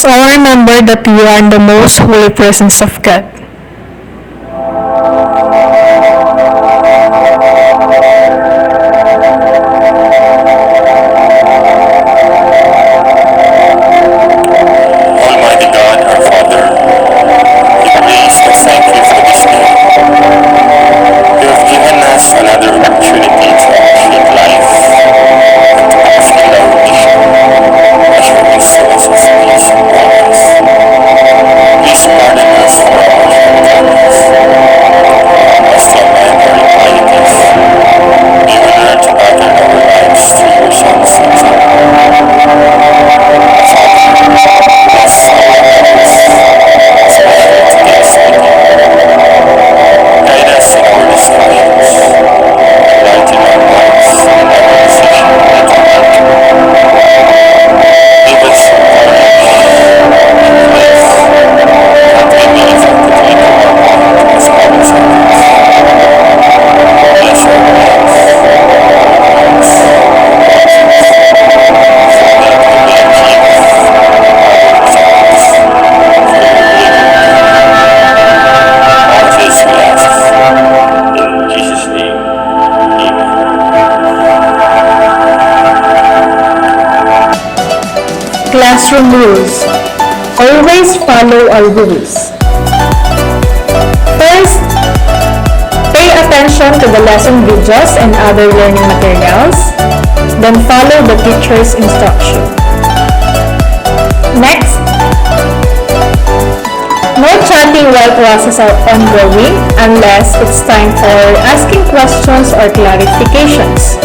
All remember that you are in the most holy presence of God. Almighty God, our Father, we praise and thank you for this day. You have given us another opportunity to appreciate life and to fulfill our mission as your instruments of peace and progress. Please pardon us for our shortcomings. Help us to amend our impieties. May we learn to pattern our lives through your Son's example. Father, bless our efforts as we share today's meeting. Guide us in our discussions. Enlighten our minds and every decision that we make. Give us the courage and faith that we may effectively do our part as public servants. Bless our minds, our hearts, our actions, so that we may achieve our results for your glory. All this we ask in Jesus' name. Classroom rules. Always follow our rules. First, pay attention to the lesson videos and other learning materials. Then follow the teacher's instruction. Next, no chatting while classes are ongoing unless it's time for asking questions or clarifications.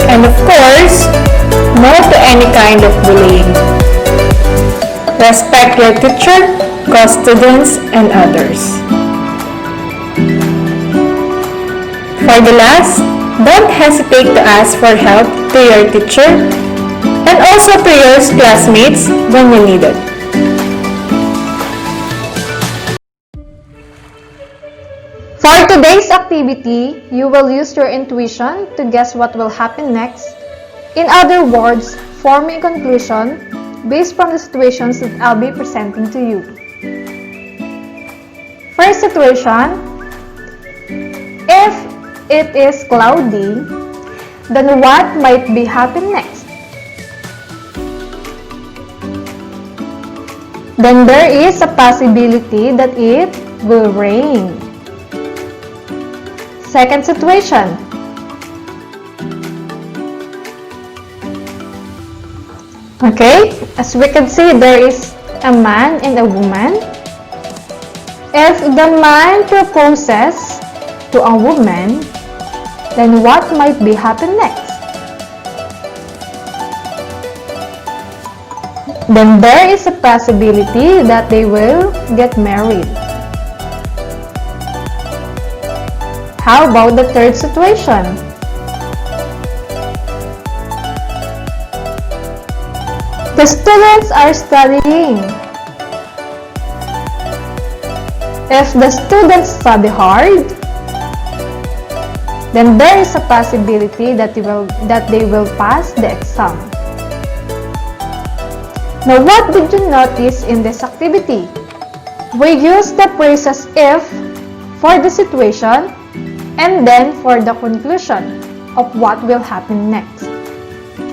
And of course, no to any kind of bullying. Respect your teacher, co-students, and others. For the last, don't hesitate to ask for help to your teacher and also to your classmates when you need it. For today's activity, you will use your intuition to guess what will happen next. In other words, form a conclusion based from the situations that I'll be presenting to you. First situation, if it is cloudy, then what might be happen next? Then there is a possibility that it will rain. Second situation, okay, as we can see, there is a man and a woman. If the man proposes to a woman, then what might be happen next? Then there is a possibility that they will get married. How about the third situation? The students are studying. If the students study hard, then there is a possibility that they will pass the exam. Now, what did you notice in this activity? We use the phrases if for the situation and then for the conclusion of what will happen next.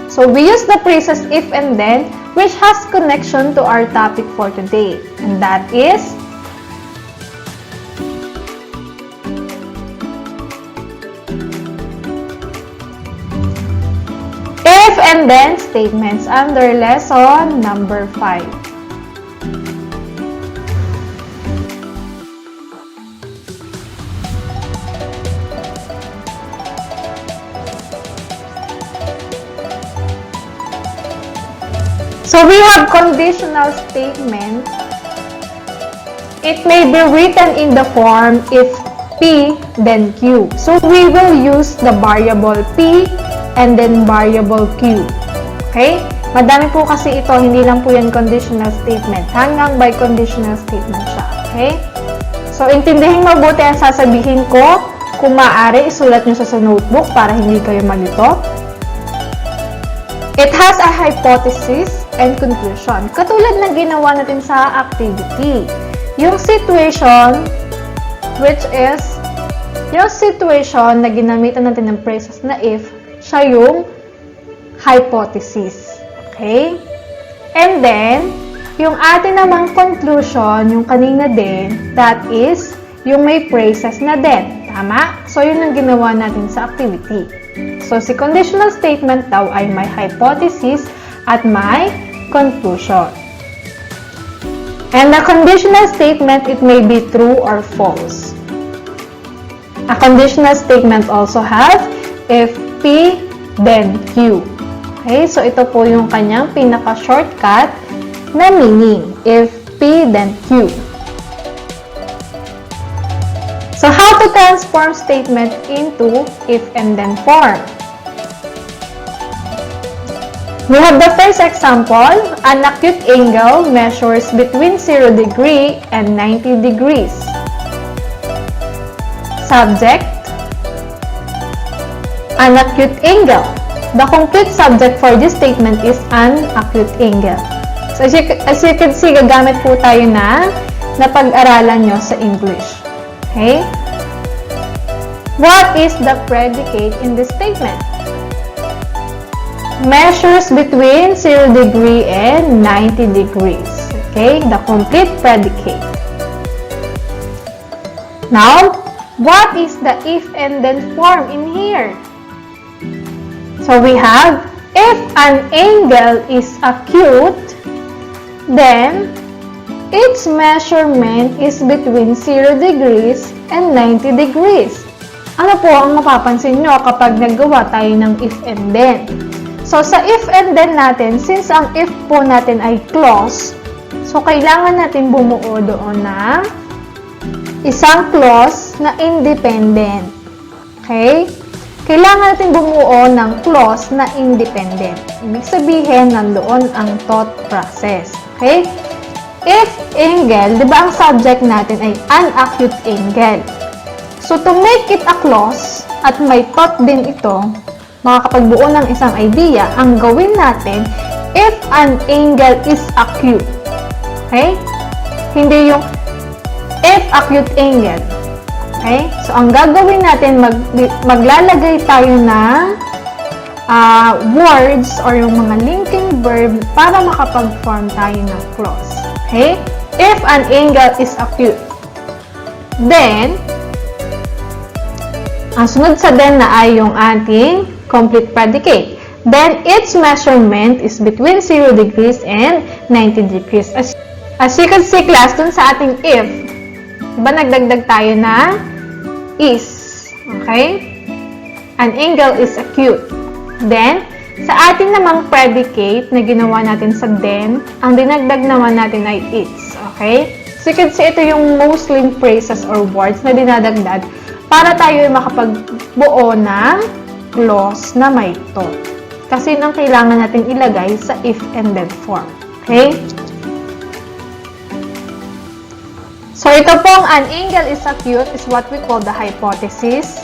So we use the phrases if and then, which has connection to our topic for today, and that is if and then statements under lesson number 5. So we have conditional statement. It may be written in the form if P then Q. So we will use the variable P and then variable Q. Okay? Madami po kasi ito, hindi lang po yan conditional statement. Hanggang by conditional statement siya. Okay? So intindihin mabuti ang sasabihin ko. Kung maaari, isulat nyo sa notebook para hindi kayo malito. It has a hypothesis and conclusion. Katulad ng ginawa natin sa activity. Yung situation, which is, yung situation na ginamitan natin ng phrases na if, siya yung hypothesis. Okay? And then, yung atin namang conclusion, yung kanina din, that is, yung may phrases na din. Tama? So, yun ang ginawa natin sa activity. So, si conditional statement daw ay may hypothesis at may conclusion. And the conditional statement, it may be true or false. A conditional statement also has if P, then Q. Okay, so ito po yung kanyang pinaka-shortcut na meaning. If P, then Q. So, how to transform statement into if and then form? We have the first example. An acute angle measures between 0 degree and 90 degrees. Subject, an acute angle. The complete subject for this statement is an acute angle. So, as you can see, gagamit po tayo na napag-aralan nyo sa English. Okay? What is the predicate in this statement? Measures between 0 degree and 90 degrees. Okay? The complete predicate. Now, what is the if and then form in here? So, we have if an angle is acute, then its measurement is between 0 degrees and 90 degrees. Ano po ang mapapansin nyo kapag naggawa tayo ng if and then? So, sa if and then natin, since ang if po natin ay clause, so kailangan natin bumuo doon ng isang clause na independent. Okay? Kailangan natin bumuo ng clause na independent. Ibig sabihin, nandoon ang thought process. Okay? If angle, di ba ang subject natin ay an acute angle? So, to make it a clause, at may thought din ito, makakapagbuo ng isang idea, ang gawin natin, if an angle is acute. Okay? Hindi yung if acute angle. Okay? So, ang gagawin natin, maglalagay tayo ng words or yung mga linking verb para makapag-form tayo ng clause. Okay? If an angle is acute. Then, ang sunod sa then na ay yung ating complete predicate. Then, its measurement is between 0 degrees and 90 degrees. As you can see, class, dun sa ating if, diba nagdagdag tayo na is. Okay? An angle is acute. Then, sa ating namang predicate na ginawa natin sa then, ang dinagdag naman natin ay its. Okay? So, you can see ito yung mostly phrases or words na dinadagdag para tayo ay makapagbuo ng clause na may thought. Kasi yun ang kailangan natin ilagay sa if and then form. Okay? So, ito pong an angle is acute is what we call the hypothesis.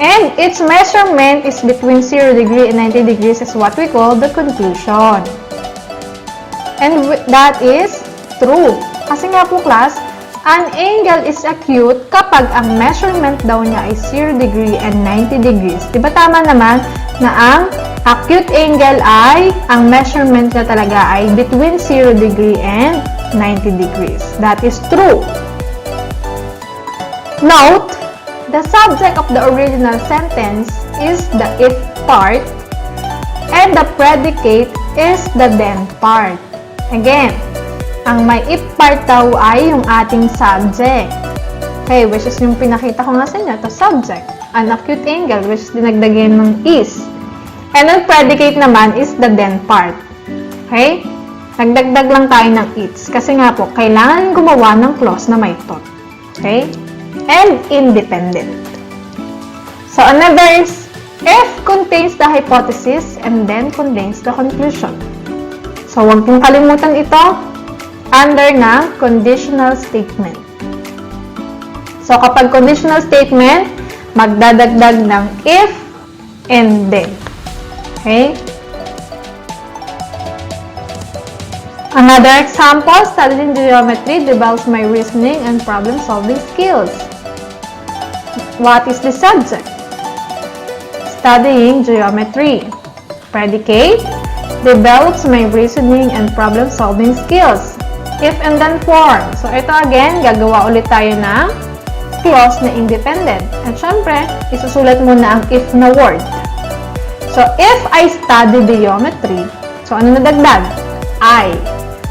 And its measurement is between 0 degree and 90 degrees is what we call the conclusion. And that is true. Kasi nga po, class, an angle is acute kapag ang measurement daw niya ay 0 degree and 90 degrees. Diba tama naman na ang acute angle ay, ang measurement niya talaga ay between 0 degree and 90 degrees. That is true. Note, the subject of the original sentence is the if part and the predicate is the then part. Again, ang may if part daw ay yung ating subject. Okay, which is yung pinakita ko nga sa inyo, the subject. An acute angle, which is dinagdagan ng is. And ang predicate naman is the then part. Okay? Nagdagdag lang tayo ng its. Kasi nga po, kailangan gumawa ng clause na may thought. Okay? And independent. So, another is, if contains the hypothesis and then contains the conclusion. So, huwag pong kalimutan ito under ng conditional statement. So, kapag conditional statement, magdadagdag ng if and then. Okay? Another example, studying geometry develops my reasoning and problem-solving skills. What is the subject? Studying geometry. Predicate, develops my reasoning and problem-solving skills. If and then form. So, ito again, gagawa ulit tayo ng clause na independent. At syempre, isusulat muna ang if na word. So, if I study geometry, so ano nadagdag?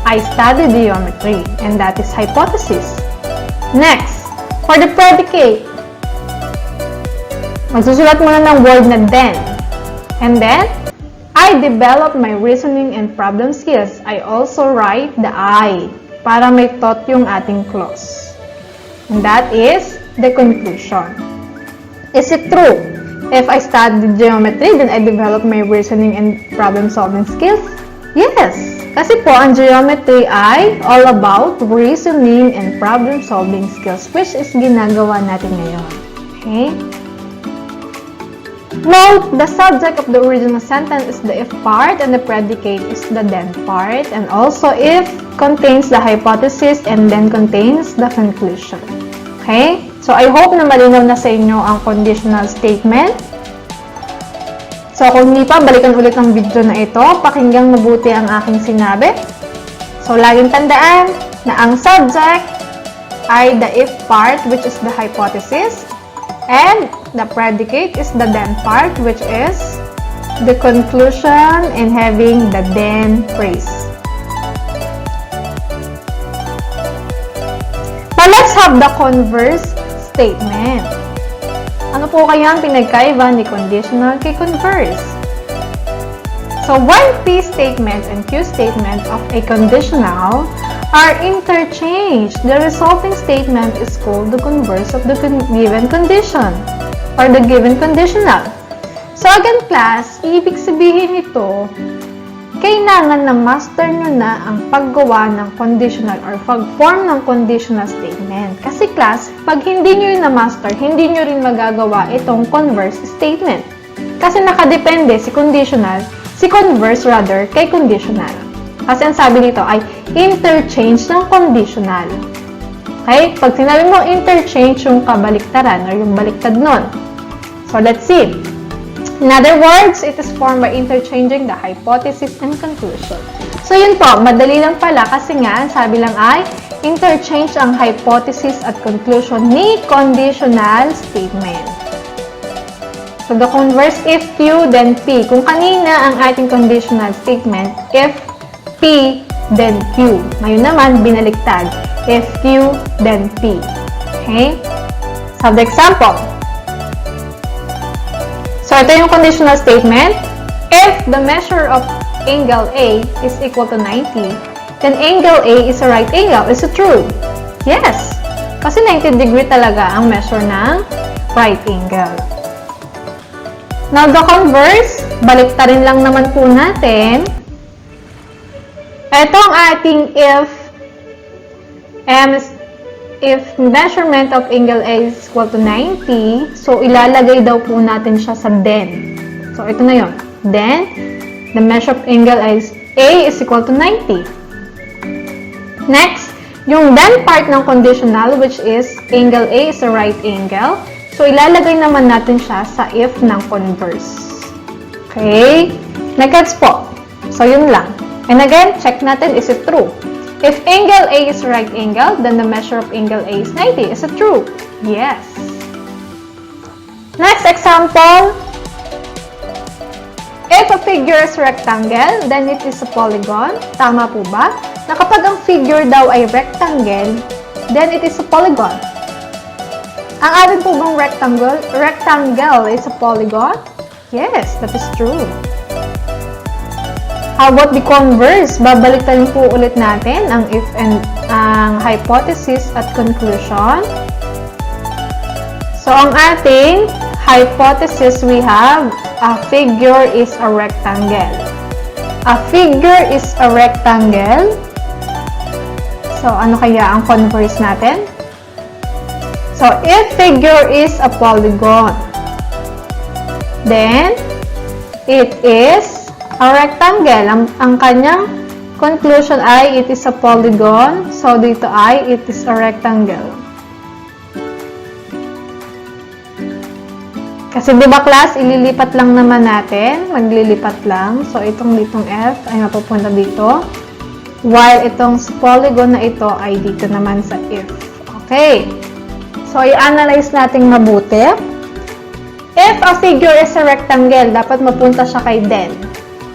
I study geometry, and that is hypothesis. Next, for the predicate, magsusulat muna ng word na then. And then, I develop my reasoning and problem skills. I also write the I para may thought yung ating clause. And that is the conclusion. Is it true? If I study geometry, then I develop my reasoning and problem-solving skills? Yes! Kasi po, ang geometry ay all about reasoning and problem-solving skills, which is ginagawa natin ngayon. Okay? Note, the subject of the original sentence is the if part and the predicate is the then part, and also if contains the hypothesis and then contains the conclusion. Okay? So, I hope na malinaw na sa inyo ang conditional statement. So, kung hindi pa, balikan ulit ang video na ito. Pakinggang mabuti ang aking sinabi. So, laging tandaan na ang subject ay the if part, which is the hypothesis, and the predicate is the then part, which is the conclusion and having the then phrase. Now, let's have the converse statement. Ano po kaya ang pinagkaiba ni conditional kay converse? So, when P statement and Q statement of a conditional are interchanged, the resulting statement is called the converse of the given condition or the given conditional. So, again class, ibig sabihin nito, kailangan na master nyo na ang paggawa ng conditional or pag-form ng conditional statement. Kasi class, pag hindi nyo yun na-master, hindi nyo rin magagawa itong converse statement. Kasi nakadepende si converse rather, kay conditional. Kasi ang sabi dito ay interchange ng conditional. Okay? Pag sinabi mo interchange, yung kabaliktaran or yung baliktad nun. So, let's see. In other words, it is formed by interchanging the hypothesis and conclusion. So, yun po. Madali lang pala kasi nga, sabi lang ay interchange ang hypothesis at conclusion ni conditional statement. So, the converse, if Q, then P. Kung kanina ang ating conditional statement, if P, then Q. Ngayon naman, binaliktad. If Q, then P. Okay? So, the example. So, ito yung conditional statement. If the measure of angle A is equal to 90, then angle A is a right angle. Is it true? Yes. Kasi 90 degree talaga ang measure ng right angle. Now, the converse, baliktarin lang naman po natin. Ito ang ating if measurement of angle A is equal to 90, so ilalagay daw po natin siya sa then. So, ito na yun. Then, the measure of angle A is equal to 90. Next, yung then part ng conditional, which is angle A is a right angle. So, ilalagay naman natin siya sa if ng converse. Okay? Nag-gets po. So, yun lang. And again, check natin, is it true? If angle A is right angle, then the measure of angle A is 90. Is it true? Yes. Next example. If a figure is rectangle, then it is a polygon. Tama po ba? Na kapag ang figure daw ay rectangle, then it is a polygon. Ang atin po bang rectangle is a polygon? Yes, that is true. How about the converse? Babaliktad po ulit natin ang if and ang hypothesis at conclusion. So, ang ating hypothesis, we have a figure is a rectangle. A figure is a rectangle. So, ano kaya ang converse natin? So, if figure is a polygon, then it is a rectangle. Ang kanyang Conclusion ay it is a polygon. So, dito ay it is a rectangle. Kasi di ba class, ililipat lang naman natin. Maglilipat lang. So, itong F ay mapupunta dito. While itong polygon na ito ay dito naman sa if. Okay. So, i-analyze natin mabuti. If a figure is a rectangle, dapat mapunta siya kay den.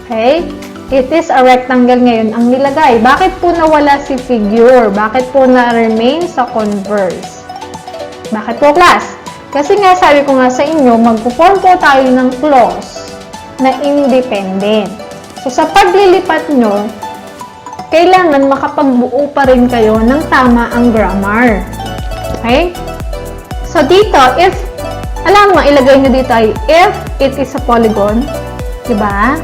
Okay? It is a rectangle ngayon ang nilagay. Bakit po nawala si figure? Bakit po na-remain sa converse? Bakit po class? Kasi nga sabi ko nga sa inyo, magpo-form po tayo ng clause na independent. So, sa paglilipat nyo, kailangan makapagbuo pa rin kayo ng tama ang grammar. Okay? So, dito, if, alam mo, ilagay nyo dito ay, if it is a polygon, diba?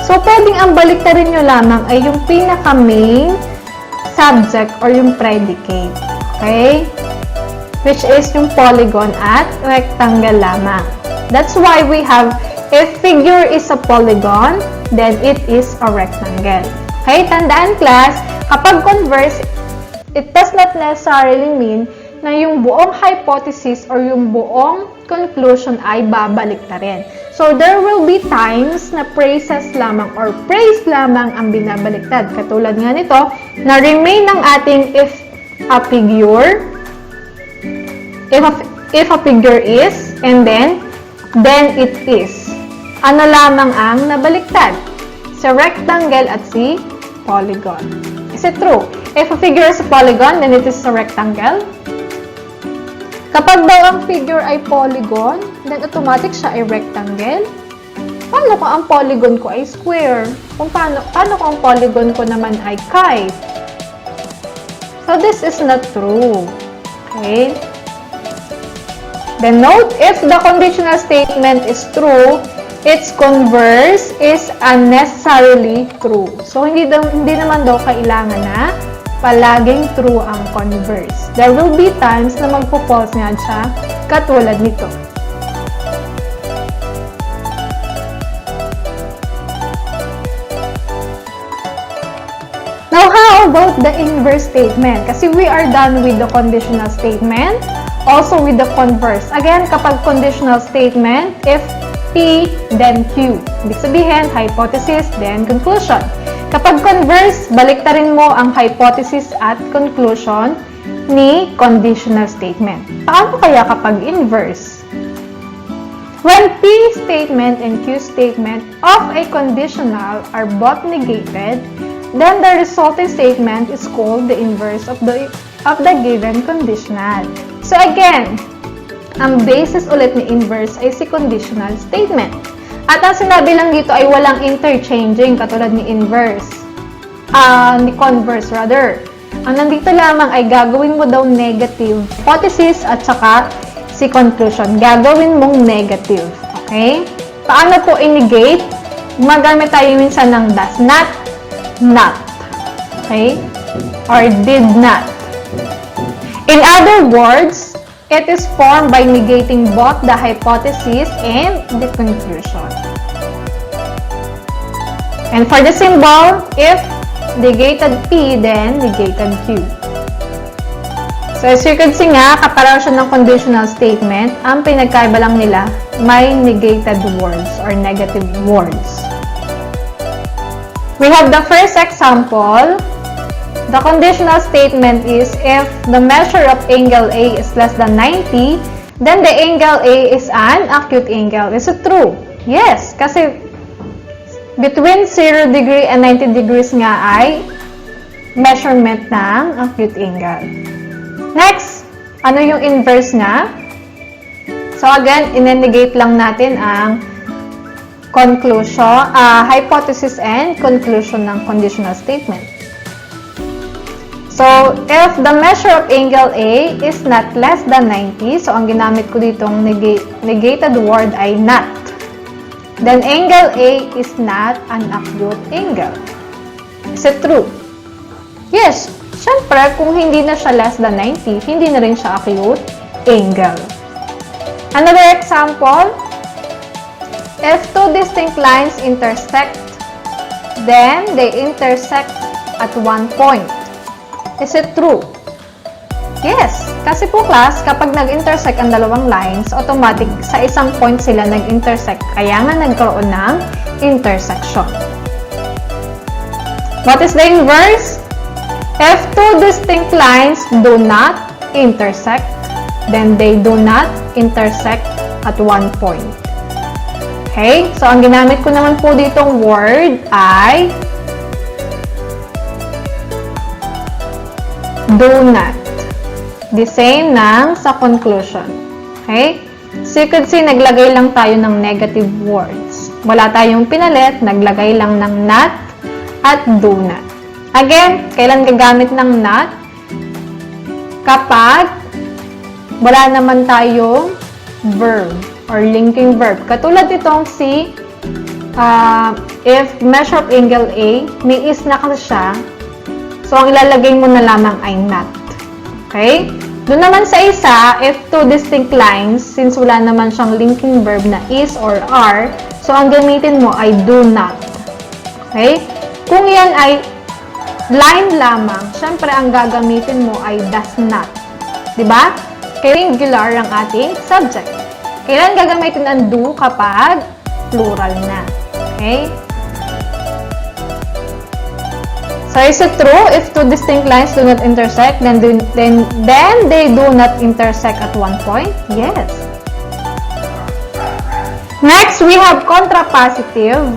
So, pwedeng ang baliktarin nyo lamang ay yung pinaka-main subject or yung predicate. Okay? Which is yung polygon at rectangle lamang. That's why we have, if figure is a polygon, then it is a rectangle. Okay, tandaan class, kapag converse, it does not necessarily mean na yung buong hypothesis or yung buong conclusion ay babalik na rin. So, there will be times na praises lamang or praise lamang ang binabaliktad. Katulad nga nito, na remain ng ating if a figure, if a figure is, and then it is. Ano lamang ang nabaliktad? Si rectangle at si polygon. Is it true? If a figure is a polygon, then it is a rectangle. Kapag daw ang figure ay polygon, then automatic siya ay rectangle. Paano kung ang polygon ko ay square? Paano kung ang polygon ko naman ay kite? So, this is not true. Okay? Then note, if the conditional statement is true, its converse is unnecessarily true. So, hindi naman daw kailangan na palaging true ang converse. There will be times na magpo-false nga siya katulad nito. Now, how about the inverse statement? Kasi we are done with the conditional statement. Also with the converse. Again, kapag conditional statement, if P, then Q. Ibig sabihin, hypothesis, then conclusion. Kapag converse, baliktarin mo ang hypothesis at conclusion ni conditional statement. Paano kaya kapag inverse? When P statement and Q statement of a conditional are both negated, then the resulting statement is called the inverse of the given conditional. So again, ang basis ulit ni inverse ay si conditional statement. At ang sinabi lang dito ay walang interchanging katulad ni inverse. Ni converse rather. Ang nandito lamang ay gagawin mo daw negative hypothesis at saka si conclusion. Gagawin mong negative. Okay? Paano po i-negate? Magamit tayo minsan ng does not, not. Okay? Or did not. In other words, it is formed by negating both the hypothesis and the conclusion. And for the symbol, if negated P, then negated Q. So as you can see nga, kapareho siya ng conditional statement. Ang pinagkaiba lang nila, may negated words or negative words. We have the first example. The conditional statement is if the measure of angle A is less than 90, then the angle A is an acute angle. Is it true? Yes, kasi between 0 degree and 90 degrees nga ay measurement ng acute angle. Next, ano yung inverse nga? So again, in-negate lang natin ang conclusion, hypothesis and conclusion ng conditional statement. So, if the measure of angle A is not less than 90, so ang ginamit ko ditong negated word ay not, then angle A is not an acute angle. Is it true? Yes. Siyempre, kung hindi na siya less than 90, hindi na rin siya acute angle. Another example, if two distinct lines intersect, then they intersect at 1 point. Is it true? Yes, kasi po class, kapag nag-intersect ang dalawang lines, automatic sa isang point sila nag-intersect, kaya nga nagkaroon ng intersection. What is the inverse? If two distinct lines do not intersect, then they do not intersect at one point. Okay? So, ang ginamit ko naman po ditong word ay do not. The same ng sa conclusion. Okay? So, you could see, naglagay lang tayo ng negative words. Wala tayong pinalit, naglagay lang ng not at do not. Again, kailan gagamit ng not? Kapag wala naman tayong verb or linking verb. Katulad itong si if measure of angle A, may is na kasi siya, so ang ilalagay mo na lamang ay not. Okay? Doon naman sa isa, if two distinct lines, since wala naman siyang linking verb na is or are, so ang gamitin mo ay do not. Okay? Kung yan ay line lamang, syempre ang gagamitin mo ay does not. Diba? Singular ang ating subject. Kailan gagamitin ang do kapag plural na? Okay? So, is it true? If two distinct lines do not intersect, then they do not intersect at one point? Yes. Next, we have contrapositive.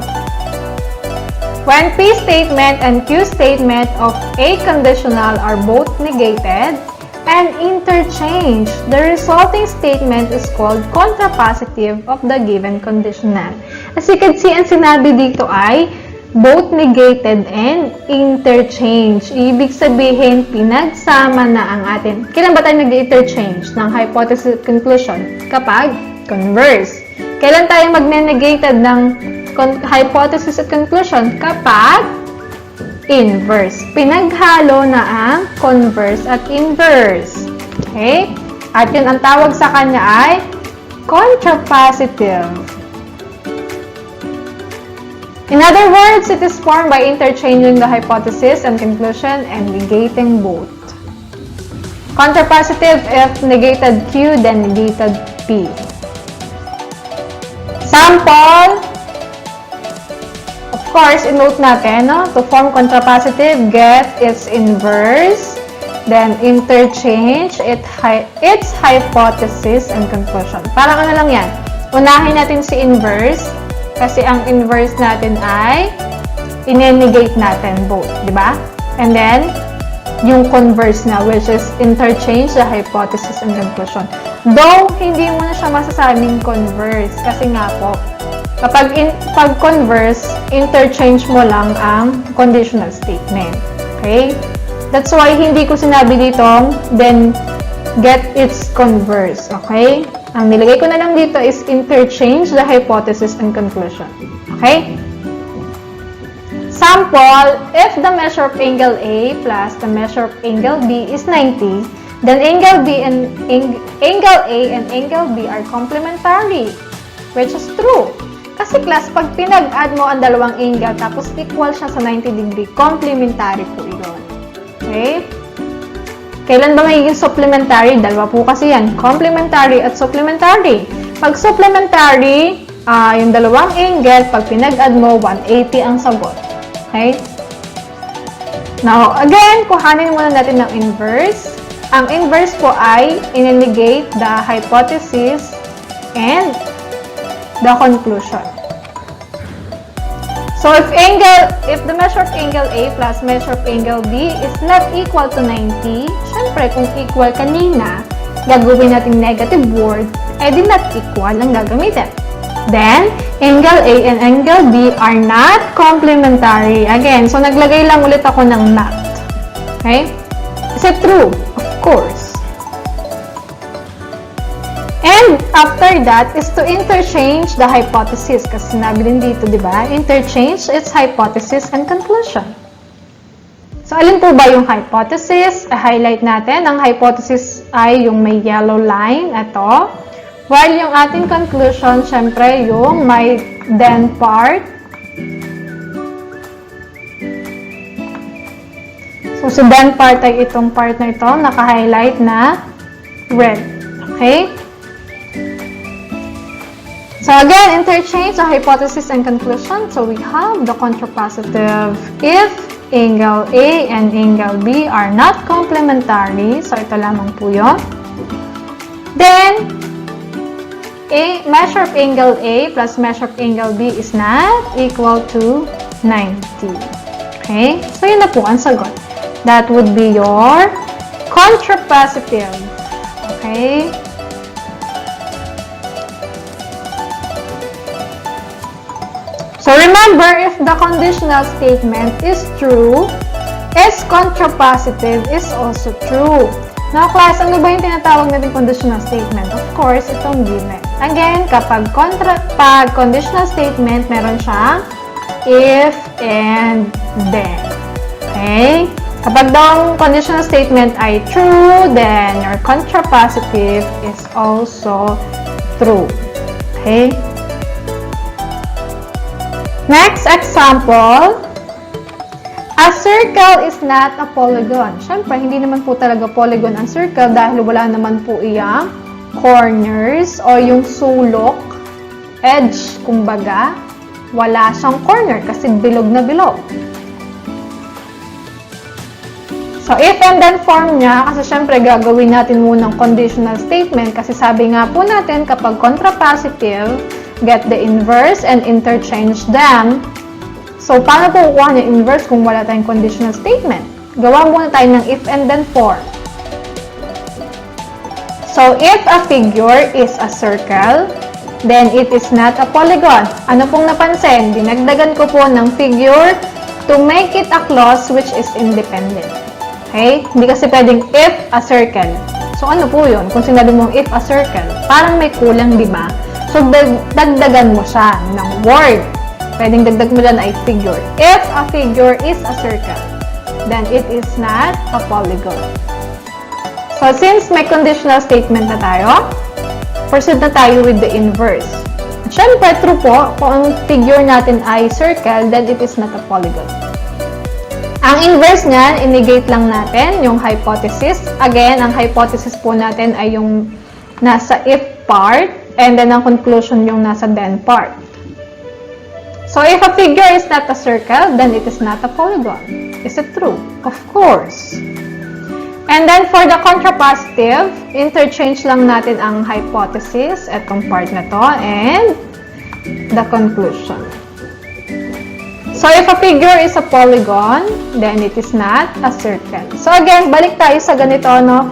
When P statement and Q statement of A conditional are both negated and interchanged, the resulting statement is called contrapositive of the given conditional. As you can see, ang sinabi dito ay both negated and interchange. Ibig sabihin, pinagsama na ang atin. Kailan ba tayo nag-interchange ng hypothesis at conclusion? Kapag converse. Kailan tayo magne-negated ng hypothesis at conclusion? Kapag inverse. Pinaghalo na ang converse at inverse. Okay? At yun, ang tawag sa kanya ay contrapositive. In other words, it is formed by interchanging the hypothesis and conclusion and negating both. Contrapositive, if negated Q, then negated P. Sample. Of course, i-note natin, no? To form contrapositive, get its inverse, then interchange its hypothesis and conclusion. Parang ano lang yan. Unahin natin si inverse, kasi ang inverse natin ay i-negate natin both, di ba? And then, yung converse na, which is interchange the hypothesis and conclusion. Though, hindi mo na siya masasabing converse, kasi nga po, kapag pag converse, interchange mo lang ang conditional statement. Okay? That's why hindi ko sinabi dito, then get its converse. Okay? Ang nilagay ko na lang dito is interchange the hypothesis and conclusion. Okay? Sample, if the measure of angle A plus the measure of angle B is 90, then angle A and angle B are complementary, which is true. Kasi class, pag pinag-add mo ang dalawang angle tapos equal siya sa 90 degree, complementary po yun. Okay? Kailan ba magiging supplementary? Dalawa po kasi yan. Complementary at supplementary. Pag supplementary, yung dalawang angle, pag pinag-add mo, 180 ang sagot. Okay? Now, again, kuhanin muna natin ng inverse. Ang inverse po ay in-negate the hypothesis and the conclusion. So, if the measure of angle A plus measure of angle B is not equal to 90, syempre, kung equal kanina, gagawin natin negative word, di not equal ang gagamitin. Then, angle A and angle B are not complementary. Again, so naglagay lang ulit ako ng not. Okay? Is it true? Of course. And after that is to interchange the hypothesis. Kasi sinabi din dito, di ba? Interchange its hypothesis and conclusion. So, alin po ba yung hypothesis? I-highlight natin. Ang hypothesis ay yung may yellow line. Ito. While yung ating conclusion, syempre, yung may then part. So, si then part ay itong part na ito, naka-highlight na red. Okay? So, again, interchange the hypothesis and conclusion. So, we have the contrapositive if angle A and angle B are not complementary. So, ito lamang po yun. Then, measure of angle A plus measure of angle B is not equal to 90. Okay? So, yun na po ang sagot. That would be your contrapositive. Okay? So, remember, if the conditional statement is true, is contrapositive is also true. Now, class, ano ba yung tinatawag natin conditional statement? Of course, itong given. Again, kapag conditional statement, meron siyang if and then. Okay? Kapag daw ang conditional statement ay true, then your contrapositive is also true. Okay? Next example. A circle is not a polygon. Siyempre, hindi naman po talaga polygon ang circle dahil wala naman po iyang corners o yung sulok, edge, kumbaga. Wala siyang corner kasi bilog na bilog. So, if and then form niya, kasi syempre gagawin natin munang conditional statement kasi sabi nga po natin kapag contrapositive, get the inverse and interchange them. So, paano po kukuha ng inverse kung wala tayong conditional statement? Gawa muna tayo ng if and then form. So, if a figure is a circle, then it is not a polygon. Ano pong napansin? Dinagdagan ko po ng figure to make it a clause which is independent. Okay? Hindi kasi pwedeng if a circle. So, ano po yun? Kung sinabi mong if a circle, parang may kulang, di ba? So, dagdagan mo siya ng word. Pwedeng dagdag mo lang ay figure. If a figure is a circle, then it is not a polygon. So, since may conditional statement na tayo, proceed na tayo with the inverse. At syempre, true po, kung ang figure natin ay circle, then it is not a polygon. Ang inverse niyan, i-negate lang natin yung hypothesis. Again, ang hypothesis po natin ay yung nasa if part, and then ang conclusion yung nasa then part. So, if a figure is not a circle, then it is not a polygon. Is it true? Of course. And then, for the contrapositive, interchange lang natin ang hypothesis, etong part na to, and the conclusion. So, if a figure is a polygon, then it is not a circle. So, again, balik tayo sa ganito, no?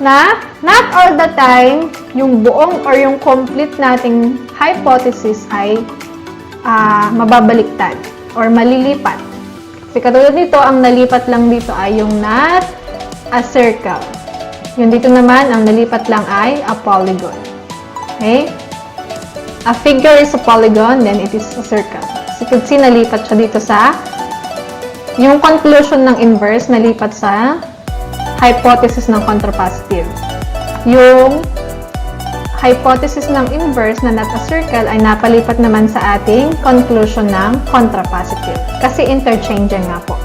Na, not all the time, yung buong or yung complete nating hypothesis ay mababaliktad or malilipat. Kasi katulad nito, ang nalipat lang dito ay yung not a circle. Yung dito naman, ang nalipat lang ay a polygon. Okay? A figure is a polygon, then it is a circle. So, you could see, nalipat siya dito sa yung conclusion ng inverse, nalipat sa hypothesis ng contrapositive. Yung hypothesis ng inverse na not a circle ay napalipat naman sa ating conclusion ng contrapositive. Kasi interchanging nga po.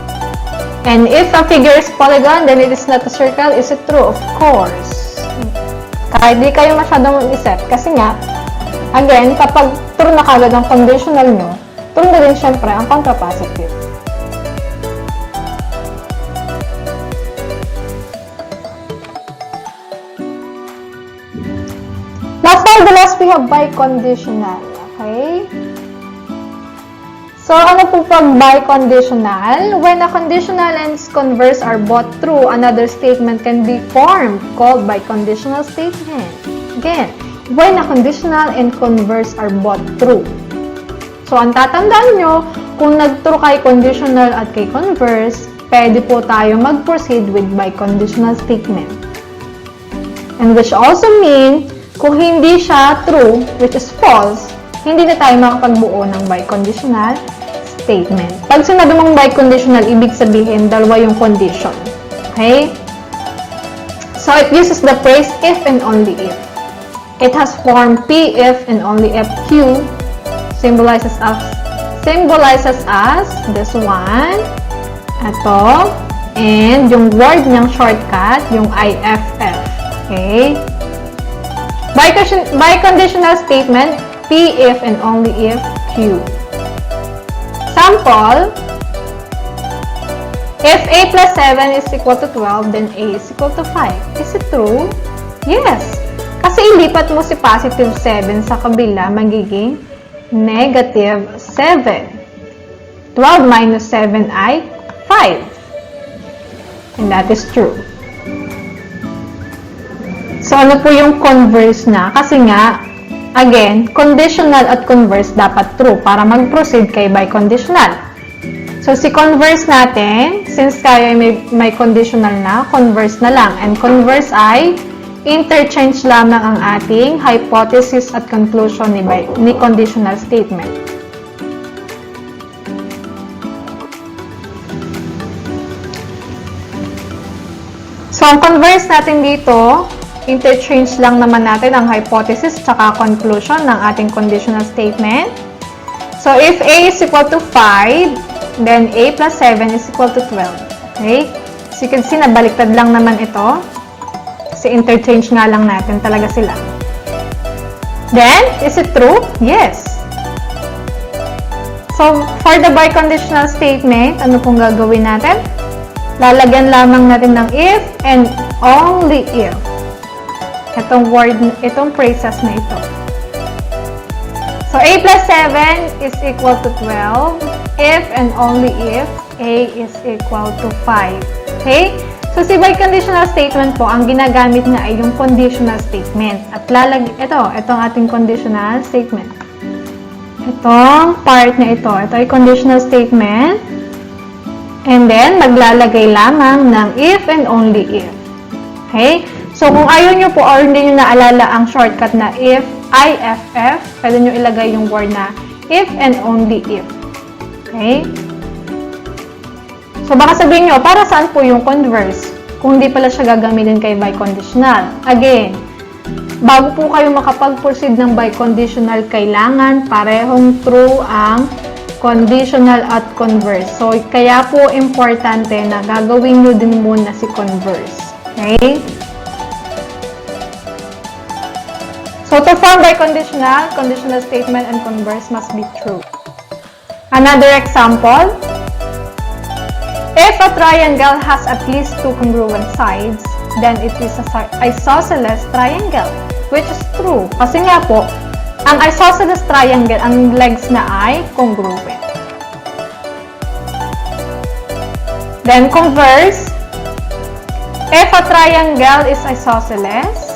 And if a figure is polygon, then it is not a circle. Is it true? Of course. Kahit di kayo masyadong mag-isip. Kasi nga, again, kapag true na kagad ang conditional nyo, true na din syempre ang contrapositive. Nevertheless, we have biconditional. Okay? So, ano po pag biconditional? When a conditional and its converse are both true, another statement can be formed called biconditional statement. Again, when a conditional and converse are both true. So, ang tatandaan nyo, kung nag-true kay conditional at kay converse, pwede po tayo mag-proceed with biconditional statement. And which also mean, kung hindi siya true, which is false, hindi na tayo makapagbuo ng biconditional statement. Pag sinabi mong biconditional, ibig sabihin, dalawa yung condition. Okay? So, it uses the phrase if and only if. It has form P if and only if Q symbolizes as this one. Ito. and yung word niyang shortcut, yung IFF. Okay? By conditional statement, P if and only if Q. Sample, if A plus 7 is equal to 12, then A is equal to 5. Is it true? Yes. Kasi ilipat mo si positive 7 sa kabila, magiging negative 7. 12 minus 7 ay 5. And that is true. So, ano po yung converse na? Kasi nga, again, conditional at converse dapat true para mag-proceed kay by conditional. So, si converse natin, since kaya may conditional na, converse na lang. And converse ay interchange lamang ang ating hypothesis at conclusion ni conditional statement. So, ang converse natin dito, interchange lang naman natin ang hypothesis tsaka conclusion ng ating conditional statement. So, if A is equal to 5, then A plus 7 is equal to 12. Okay? So, you can see, nabaliktad lang naman ito. Kasi interchange nga lang natin talaga sila. Then, is it true? Yes. So, for the biconditional statement, ano pong gagawin natin? Lalagyan lamang natin ng if and only if. Itong phrases na ito. So, A plus 7 is equal to 12 if and only if A is equal to 5. Okay? So, si biconditional statement po, ang ginagamit na ay yung conditional statement. At itong ating conditional statement. Itong part na ito ay conditional statement. And then, maglalagay lamang ng if and only if. Okay? So, kung ayaw nyo po or hindi nyo naalala ang shortcut na if, IFF, pwede nyo ilagay yung word na if and only if. Okay? So, baka sabihin nyo, para saan po yung converse? Kung hindi pala siya gagamitin kay biconditional. Again, bago po kayo makapag-proceed ng biconditional, kailangan parehong true ang conditional at converse. So, kaya po importante na gagawin nyo din muna si converse. Okay? So, to form biconditional, conditional statement and converse must be true. Another example, if a triangle has at least two congruent sides, then it is an isosceles triangle, which is true. Kasi nga po, ang isosceles triangle, ang legs na ay congruent. Then, converse, if a triangle is isosceles,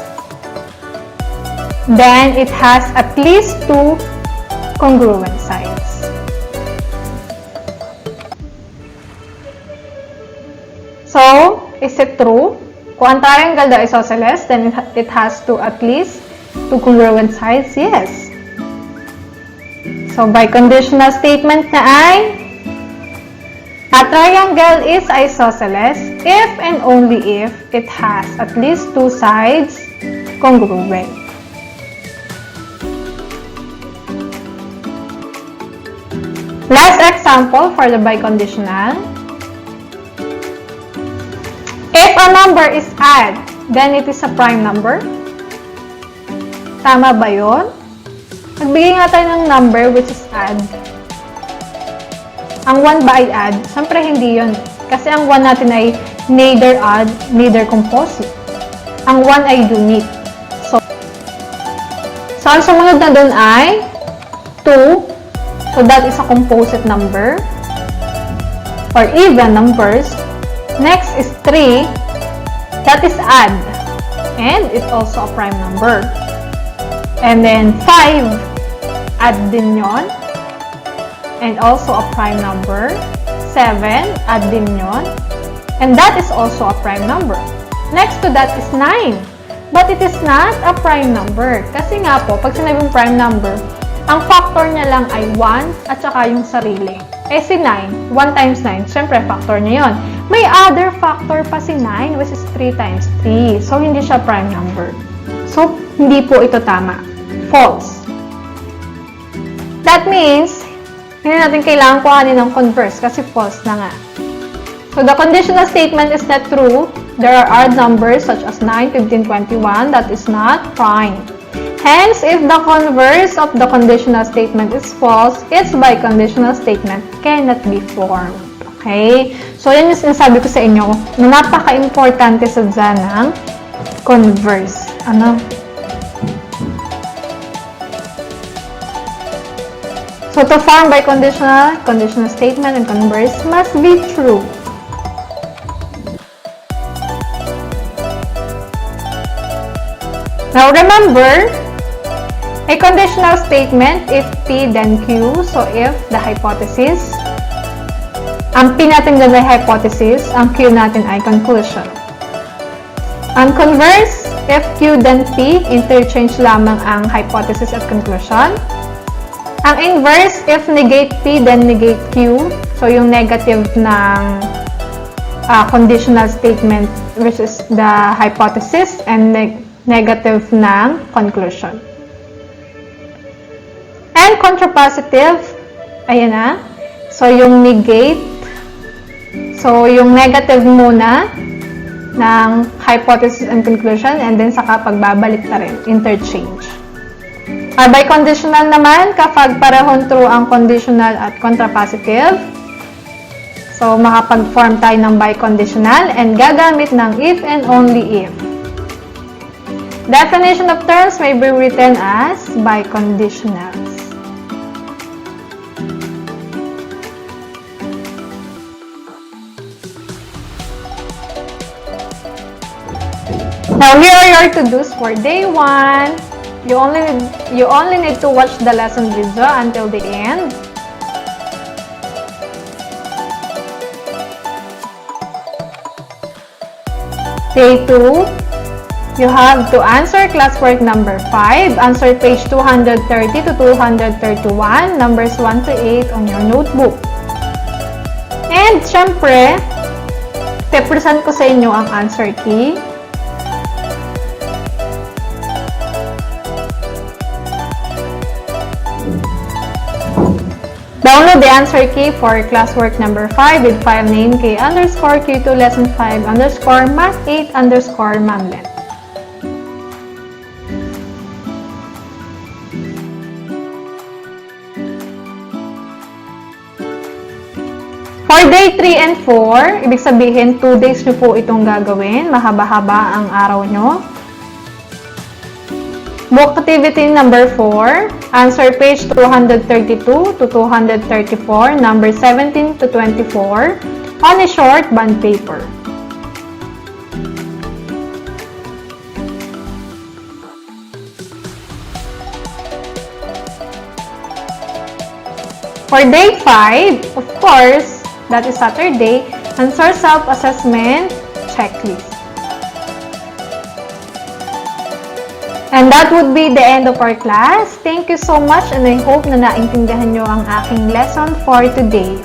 then it has at least two congruent sides. So, is it true? Kung ang triangle daw isosceles, then it has at least two congruent sides? Yes. So, by conditional statement na ay, a triangle is isosceles if and only if it has at least two sides congruent. Last example for the biconditional. If a number is odd, then it is a prime number. Tama ba yun? Magbigay nga tayo ng number which is odd. Ang 1 ba ay odd? Siyempre hindi yun. Kasi ang 1 natin ay neither odd, neither composite. Ang 1 ay unique. So ang sumunod na dun ay 2. So that is a composite number or even numbers. Next is 3. That is odd. And it's also a prime number. And then 5, add din yon. And also a prime number. 7, add din yon. And that is also a prime number. Next to that is 9. But it is not a prime number. Kasi nga po, pag sinabing prime number, ang factor niya lang ay 1 at saka yung sarili. Eh si 9, 1 times 9, syempre factor niya yun. May other factor pa si 9 which is 3 times 3. So, hindi siya prime number. So, hindi po ito tama. False. That means, hindi natin kailangan kuhanin ng converse kasi false na nga. So the conditional statement is not true. There are odd numbers such as 9, 15, 21 that is not prime. Hence, if the converse of the conditional statement is false, its biconditional statement cannot be formed. Okay? So, yan yung sinasabi ko sa inyo na napaka-importante sa dyan ng converse. Ano? So, to form biconditional, conditional statement, and converse must be true. Now, remember, a conditional statement, if P then Q, so if the hypothesis, ang P natin dyan ay hypothesis, ang Q natin ay conclusion. Ang converse, if Q then P, interchange lamang ang hypothesis at conclusion. Ang inverse, if negate P then negate Q, so yung negative ng conditional statement versus the hypothesis and negative ng conclusion. And contrapositive, ayan na. So, yung negate, so yung negative muna ng hypothesis and conclusion, and then saka pagbabalik na rin, interchange. Biconditional naman, kapag parehong true ang conditional at contrapositive, so makapag-form tayo ng biconditional and gagamit ng if and only if. Definition of terms may be written as biconditionals. Now, here are your to-dos for day 1. You only need to watch the lesson video until the end. Day 2. You have to answer classwork number 5. Answer page 230 to 231, numbers 1 to 8 on your notebook. And, syempre, present ko sa inyo ang answer key. Download the answer key for classwork number 5 with file name k_q2 lesson 5 _ math 8 _ mamlet. For day 3 and 4, ibig sabihin 2 days nyo po itong gagawin. Mahaba-haba ang araw nyo. Book activity number 4. Answer page 232 to 234, number 17 to 24 on a short bond paper. For day 5, of course, that is Saturday, answer self-assessment checklist. And that would be the end of our class. Thank you so much and I hope na naintindihan nyo ang aking lesson for today.